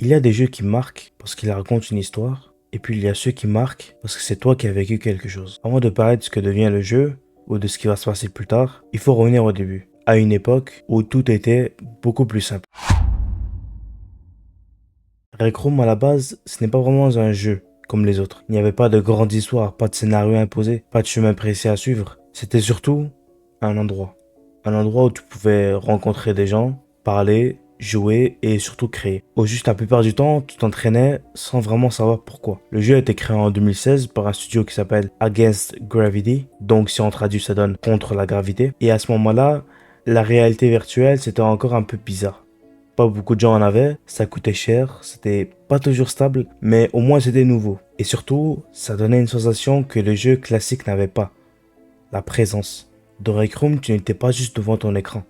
Il y a des jeux qui marquent parce qu'ils racontent une histoire, et puis il y a ceux qui marquent parce que c'est toi qui as vécu quelque chose. Avant de parler de ce que devient le jeu, ou de ce qui va se passer plus tard, il faut revenir au début, à une époque où tout était beaucoup plus simple. Rec Room à la base, ce n'est pas vraiment un jeu comme les autres. Il n'y avait pas de grande histoire, pas de scénario imposé, pas de chemin précis à suivre. C'était surtout un endroit. Un endroit où tu pouvais rencontrer des gens, parler, jouer et surtout créer. Au juste la plupart du temps, tu t'entraînais sans vraiment savoir pourquoi. Le jeu a été créé en 2016 par un studio qui s'appelle Against Gravity. Donc si on traduit, ça donne contre la gravité. Et à ce moment-là, la réalité virtuelle, c'était encore un peu bizarre. Pas beaucoup de gens en avaient, ça coûtait cher, c'était pas toujours stable, mais au moins c'était nouveau. Et surtout, ça donnait une sensation que le jeu classique n'avait pas. La présence. Dans Rec Room, tu n'étais pas juste devant ton écran.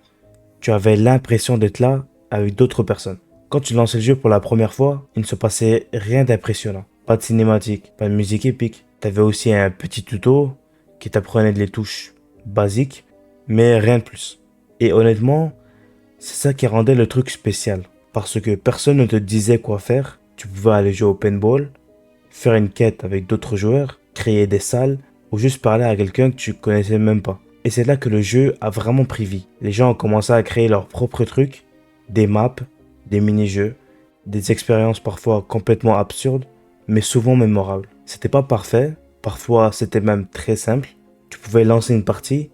Tu avais l'impression d'être là avec d'autres personnes. Quand tu lançais le jeu pour la première fois, il ne se passait rien d'impressionnant. Pas de cinématique, pas de musique épique. T'avais aussi un petit tuto qui t'apprenait les touches basiques, mais rien de plus. Et honnêtement, c'est ça qui rendait le truc spécial. Parce que personne ne te disait quoi faire. Tu pouvais aller jouer au paintball, faire une quête avec d'autres joueurs, créer des salles ou juste parler à quelqu'un que tu connaissais même pas. Et c'est là que le jeu a vraiment pris vie. Les gens ont commencé à créer leurs propres trucs, des maps, des mini-jeux, des expériences parfois complètement absurdes, mais souvent mémorables. C'était pas parfait, parfois c'était même très simple. Tu pouvais lancer une partie,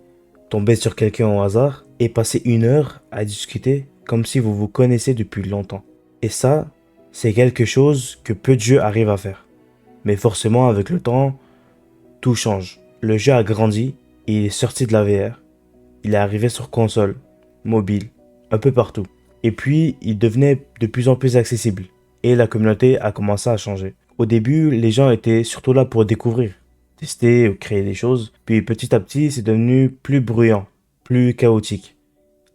tomber sur quelqu'un au hasard et passer une heure à discuter comme si vous vous connaissiez depuis longtemps. Et ça, c'est quelque chose que peu de jeux arrivent à faire. Mais forcément, avec le temps, tout change. Le jeu a grandi, et il est sorti de la VR, il est arrivé sur console, mobile, un peu partout. Et puis, il devenait de plus en plus accessible, et la communauté a commencé à changer. Au début, les gens étaient surtout là pour découvrir, tester ou créer des choses, puis petit à petit, c'est devenu plus bruyant, plus chaotique.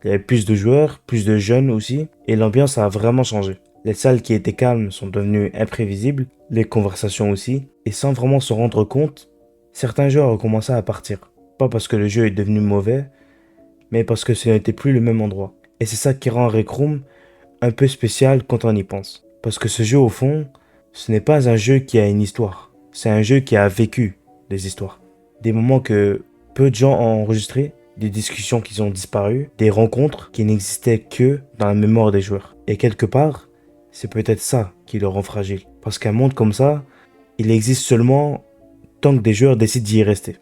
Il y avait plus de joueurs, plus de jeunes aussi, et l'ambiance a vraiment changé. Les salles qui étaient calmes sont devenues imprévisibles, les conversations aussi, et sans vraiment se rendre compte, certains joueurs ont commencé à partir. Pas parce que le jeu est devenu mauvais, mais parce que ce n'était plus le même endroit. Et c'est ça qui rend Rec Room un peu spécial quand on y pense. Parce que ce jeu au fond, ce n'est pas un jeu qui a une histoire, c'est un jeu qui a vécu des histoires. Des moments que peu de gens ont enregistrés, des discussions qui ont disparu, des rencontres qui n'existaient que dans la mémoire des joueurs. Et quelque part, c'est peut-être ça qui le rend fragile. Parce qu'un monde comme ça, il existe seulement tant que des joueurs décident d'y rester.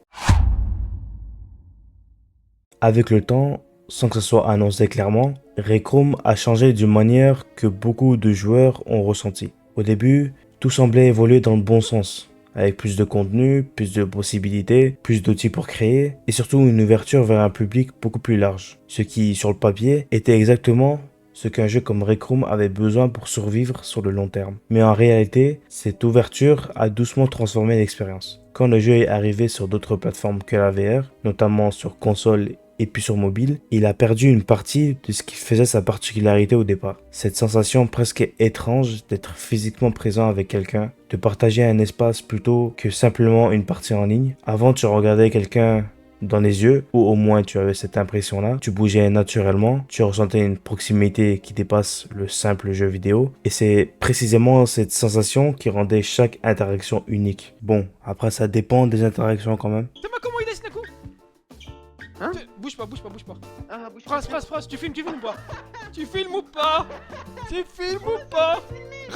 Avec le temps, sans que ce soit annoncé clairement, Rec Room a changé d'une manière que beaucoup de joueurs ont ressenti. Au début, tout semblait évoluer dans le bon sens, avec plus de contenu, plus de possibilités, plus d'outils pour créer, et surtout une ouverture vers un public beaucoup plus large. Ce qui, sur le papier, était exactement ce qu'un jeu comme Rec Room avait besoin pour survivre sur le long terme. Mais en réalité, cette ouverture a doucement transformé l'expérience. Quand le jeu est arrivé sur d'autres plateformes que la VR, notamment sur console et puis sur mobile, il a perdu une partie de ce qui faisait sa particularité au départ. Cette sensation presque étrange d'être physiquement présent avec quelqu'un, de partager un espace plutôt que simplement une partie en ligne. Avant, tu regardais quelqu'un dans les yeux, ou au moins tu avais cette impression-là, tu bougeais naturellement, tu ressentais une proximité qui dépasse le simple jeu vidéo, et c'est précisément cette sensation qui rendait chaque interaction unique. Bon, après ça dépend des interactions quand même. Thomas, comment il est ce Naku? Hein? Bouge pas, bouge pas, bouge pas. Ah, bouge pas. Phrase, tu filmes ou pas? Tu filmes ou pas? Tu filmes ou pas?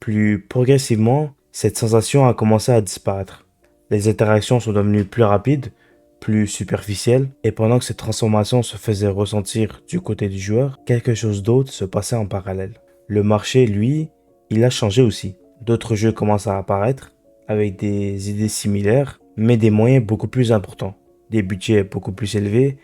Plus progressivement, cette sensation a commencé à disparaître. Les interactions sont devenues plus rapides, plus superficielles, et pendant que cette transformation se faisait ressentir du côté du joueur, quelque chose d'autre se passait en parallèle. Le marché, lui, il a changé aussi. D'autres jeux commencent à apparaître, avec des idées similaires, mais des moyens beaucoup plus importants, des budgets beaucoup plus élevés,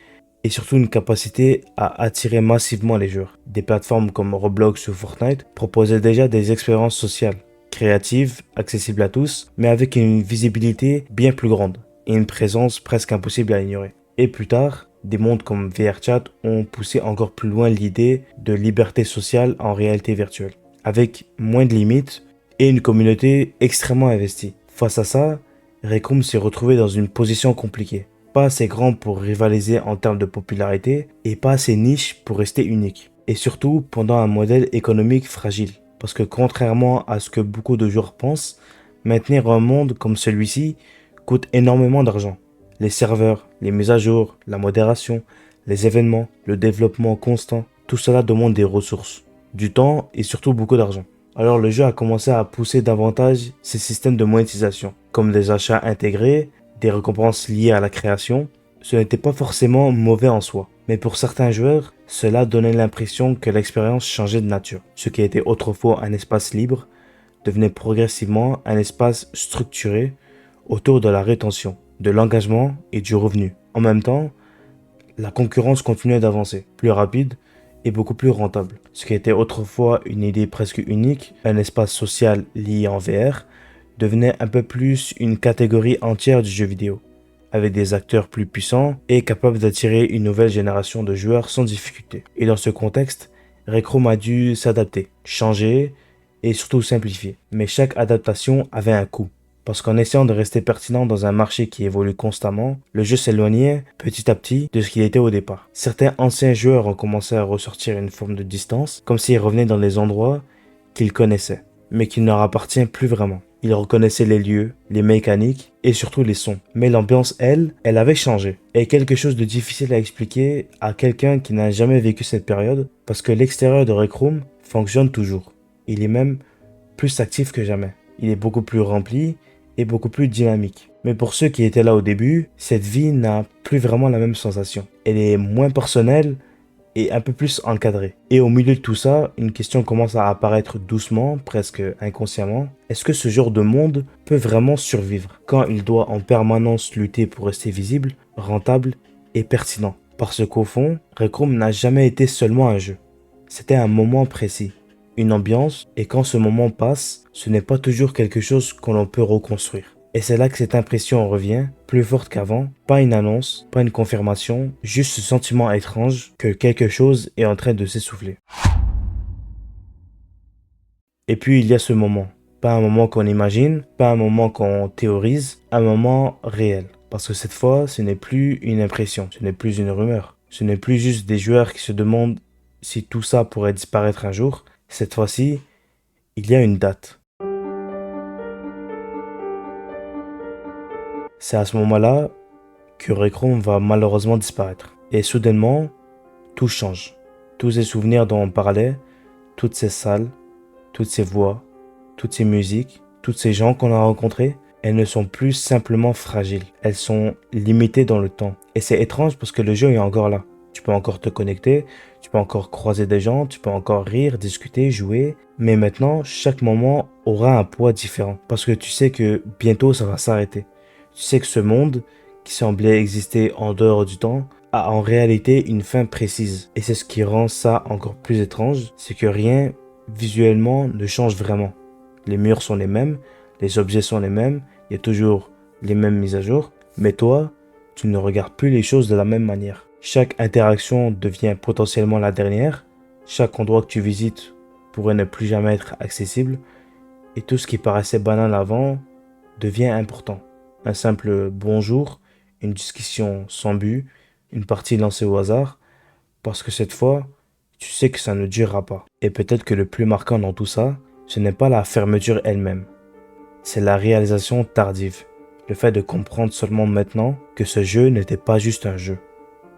et surtout une capacité à attirer massivement les joueurs. Des plateformes comme Roblox ou Fortnite proposaient déjà des expériences sociales, créatives, accessibles à tous, mais avec une visibilité bien plus grande et une présence presque impossible à ignorer. Et plus tard, des mondes comme VRChat ont poussé encore plus loin l'idée de liberté sociale en réalité virtuelle, avec moins de limites et une communauté extrêmement investie. Face à ça, Rec Room s'est retrouvé dans une position compliquée. Pas assez grand pour rivaliser en termes de popularité et pas assez niche pour rester unique. Et surtout pendant un modèle économique fragile. Parce que contrairement à ce que beaucoup de joueurs pensent, maintenir un monde comme celui-ci coûte énormément d'argent. Les serveurs, les mises à jour, la modération, les événements, le développement constant, tout cela demande des ressources, du temps et surtout beaucoup d'argent. Alors le jeu a commencé à pousser davantage ses systèmes de monétisation, comme des achats intégrés, des récompenses liées à la création. Ce n'était pas forcément mauvais en soi, mais pour certains joueurs, cela donnait l'impression que l'expérience changeait de nature. Ce qui était autrefois un espace libre devenait progressivement un espace structuré autour de la rétention, de l'engagement et du revenu. En même temps, la concurrence continuait d'avancer, plus rapide et beaucoup plus rentable. Ce qui était autrefois une idée presque unique, un espace social lié en VR, devenait un peu plus une catégorie entière du jeu vidéo, avec des acteurs plus puissants et capables d'attirer une nouvelle génération de joueurs sans difficulté. Et dans ce contexte, Rec Room a dû s'adapter, changer et surtout simplifier. Mais chaque adaptation avait un coût. Parce qu'en essayant de rester pertinent dans un marché qui évolue constamment, le jeu s'éloignait petit à petit de ce qu'il était au départ. Certains anciens joueurs ont commencé à ressortir une forme de distance, comme s'ils revenaient dans des endroits qu'ils connaissaient, mais qui ne leur appartiennent plus vraiment. Ils reconnaissaient les lieux, les mécaniques et surtout les sons. Mais l'ambiance, elle avait changé. Et quelque chose de difficile à expliquer à quelqu'un qui n'a jamais vécu cette période, parce que l'extérieur de Rec Room fonctionne toujours. Il est même plus actif que jamais. Il est beaucoup plus rempli et beaucoup plus dynamique. Mais pour ceux qui étaient là au début, cette vie n'a plus vraiment la même sensation. Elle est moins personnelle et un peu plus encadrée. Et au milieu de tout ça, une question commence à apparaître doucement, presque inconsciemment. Est-ce que ce genre de monde peut vraiment survivre quand il doit en permanence lutter pour rester visible, rentable et pertinent? Parce qu'au fond, Rec Room n'a jamais été seulement un jeu. C'était un moment précis, une ambiance, et quand ce moment passe, ce n'est pas toujours quelque chose qu'on peut reconstruire. Et c'est là que cette impression revient, plus forte qu'avant, pas une annonce, pas une confirmation, juste ce sentiment étrange que quelque chose est en train de s'essouffler. Et puis il y a ce moment, pas un moment qu'on imagine, pas un moment qu'on théorise, un moment réel. Parce que cette fois, ce n'est plus une impression, ce n'est plus une rumeur, ce n'est plus juste des joueurs qui se demandent si tout ça pourrait disparaître un jour. Cette fois-ci, il y a une date. C'est à ce moment-là que Rec Room va malheureusement disparaître. Et soudainement, tout change. Tous ces souvenirs dont on parlait, toutes ces salles, toutes ces voix, toutes ces musiques, toutes ces gens qu'on a rencontrés, elles ne sont plus simplement fragiles. Elles sont limitées dans le temps. Et c'est étrange parce que le jeu est encore là. Tu peux encore te connecter, tu peux encore croiser des gens, tu peux encore rire, discuter, jouer. Mais maintenant, chaque moment aura un poids différent. Parce que tu sais que bientôt ça va s'arrêter. Tu sais que ce monde, qui semblait exister en dehors du temps, a en réalité une fin précise. Et c'est ce qui rend ça encore plus étrange, c'est que rien, visuellement, ne change vraiment. Les murs sont les mêmes, les objets sont les mêmes, il y a toujours les mêmes mises à jour, mais toi, tu ne regardes plus les choses de la même manière. Chaque interaction devient potentiellement la dernière, chaque endroit que tu visites pourrait ne plus jamais être accessible, et tout ce qui paraissait banal avant devient important. Un simple bonjour, une discussion sans but, une partie lancée au hasard, parce que cette fois, tu sais que ça ne durera pas. Et peut-être que le plus marquant dans tout ça, ce n'est pas la fermeture elle-même, c'est la réalisation tardive. Le fait de comprendre seulement maintenant que ce jeu n'était pas juste un jeu,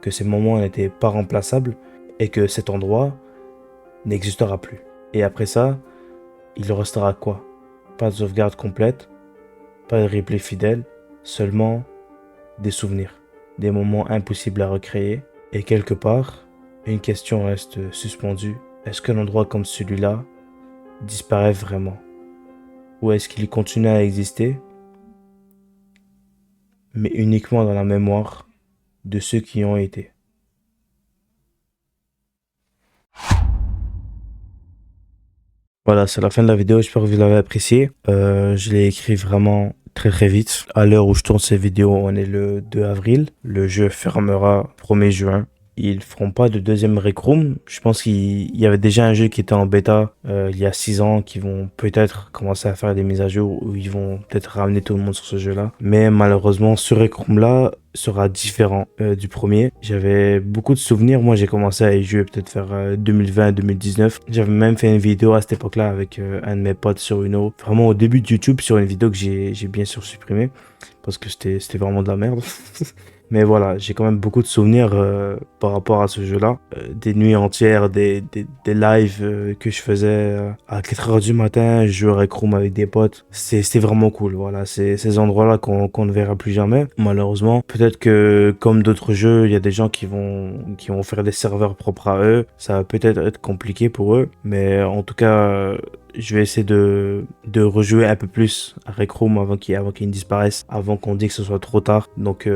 que ces moments n'étaient pas remplaçables et que cet endroit n'existera plus. Et après ça, il restera quoi? Pas de sauvegarde complète, pas de replay fidèle, seulement des souvenirs, des moments impossibles à recréer. Et quelque part, une question reste suspendue. Est-ce qu'un endroit comme celui-là disparaît vraiment? Ou est-ce qu'il continue à exister, mais uniquement dans la mémoire de ceux qui y ont été? Voilà, c'est la fin de la vidéo, j'espère que vous l'avez apprécié. Je l'ai écrit vraiment très vite. À l'heure où je tourne ces vidéos, on est le 2 avril. Le jeu fermera 1er juin. ils feront pas de deuxième Rec Room. Je pense qu'il y avait déjà un jeu qui était en bêta il y a 6 ans qui vont peut-être commencer à faire des mises à jour où ils vont peut-être ramener tout le monde sur ce jeu-là. Mais malheureusement, ce Rec Room-là sera différent du premier. J'avais beaucoup de souvenirs. Moi, j'ai commencé à y jouer peut-être vers 2020-2019. J'avais même fait une vidéo à cette époque-là avec un de mes potes sur Uno. Vraiment au début de YouTube sur une vidéo que j'ai bien sûr supprimée parce que c'était vraiment de la merde. Mais voilà, j'ai quand même beaucoup de souvenirs par rapport à ce jeu-là. Des nuits entières, des lives que je faisais à 4 heures du matin, je jouais à Rec Room avec des potes. C'était vraiment cool, voilà. C'est ces endroits-là qu'on ne verra plus jamais, malheureusement. Peut-être que, comme d'autres jeux, il y a des gens qui vont faire des serveurs propres à eux. Ça va peut-être être compliqué pour eux. Mais en tout cas, je vais essayer de rejouer un peu plus à Rec Room avant qu'il ne disparaisse, avant qu'on dise que ce soit trop tard. Donc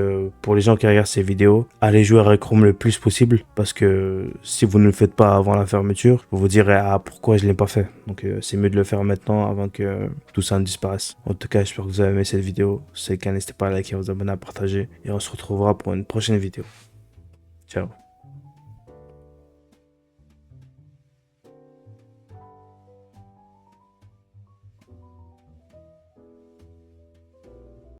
pour les gens qui regardent ces vidéos, allez jouer à Rec Room le plus possible, parce que si vous ne le faites pas avant la fermeture, vous vous direz ah pourquoi je l'ai pas fait. Donc c'est mieux de le faire maintenant avant que tout ça ne disparaisse. En tout cas, j'espère que vous avez aimé cette vidéo. Si c'est le cas, n'hésitez pas à liker, à vous abonner, à partager, et on se retrouvera pour une prochaine vidéo. Ciao.